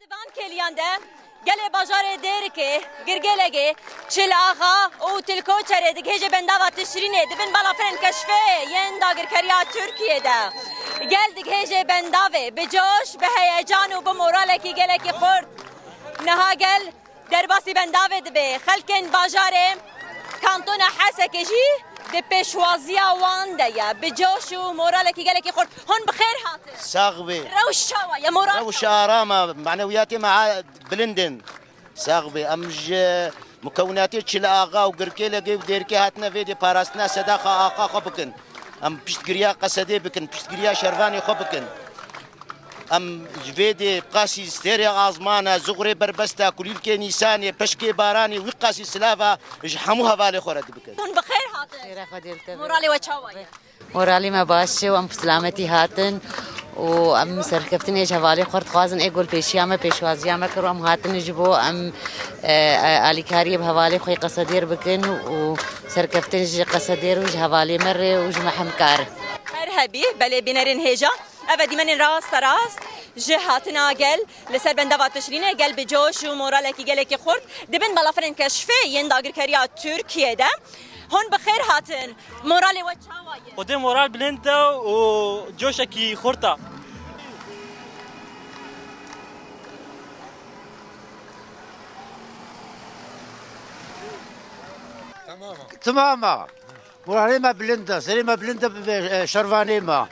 دبان کلیانده گله بازار دیر که گرگلگه چل آخا او تلکو چره دگه بنده و تشرینه دبن بالافرن کشفه ین داگر کریا ترکیه ده گل دگه بنده و به جوش به هیجان و به مورال کی گله کی خورد نها گل در باسی بنده و دبه خلکن بازار کانتون حسکجی د پیشوازیا وانده یا به جوش و مورال کی گله کی خورد هون بخیر هاته ساغبي روش شوا یا مورال روش آرامة معنوياتي مع بلندن ساغبي أمج مكوناتي تشيل آغا وقركيلة جيب ديركي هاتنا فيدي باراستنا صداقة آقا خبكن أم بشتقريا قصدي بكن بشتقريا شرفاني خبكن أم جفيدي قاسي ستيريا آزمانا زغري بربستا كليلكي نيساني بشكي باراني وقاسي سلافا جحموها بالي خورد بكن هون بخیر هاته مورالي وچاوا مورالي ما باشه وام سلامتي هاتن وام سركفتن ايش حوالي خورد خوازن اقول پیشیامه پیشوازیامه کرم هاتن جبو ام آلیکاری بحوالي خوی قصدیر بکن و سركفتن جي قصدیر وج حوالي مره وج محمكار مرحبی بله بینرین هجا ابدی من راست جهاتنا قال لسر بندوات تشرينه قال بجوش ومورالك قال لك خورد دبن بلافرن كشفه ينداغر كريا تركيا ده هون بخير هاتن مورالي وتشاوايه ودي مورال بلنتا وجوشكي خورتا تماما مورالي ما بلندا سري ما بلندا شرفاني ما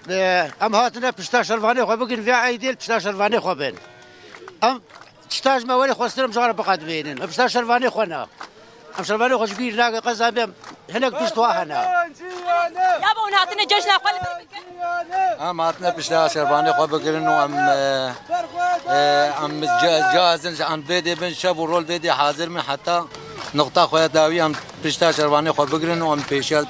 ام هاتنا بشتا شرفاني خو بگن في عيديل بشتا شرفاني خو بين ام تشتاج ما ولي خوسترم جار بقاد بينن بشتا شرفاني خونا ام شرفاني خو جبير لاقي قزام هناك بشتوا هنا يا بون هاتنا جوشنا قل ام هاتنا بشتا شرفاني خو بگن ام جاهزن عن فيدي بن شاب ورول فيدي حاضر من حتى نقطة خويا داوي ام بشتا شرفاني خو بگن ام بيشال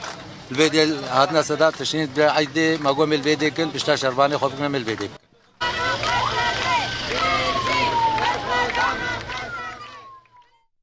الفيديو هاتنا سداد تشنيد بعيدي ما قوم الفيديو كل بشتا شرباني خوفنا من الفيديو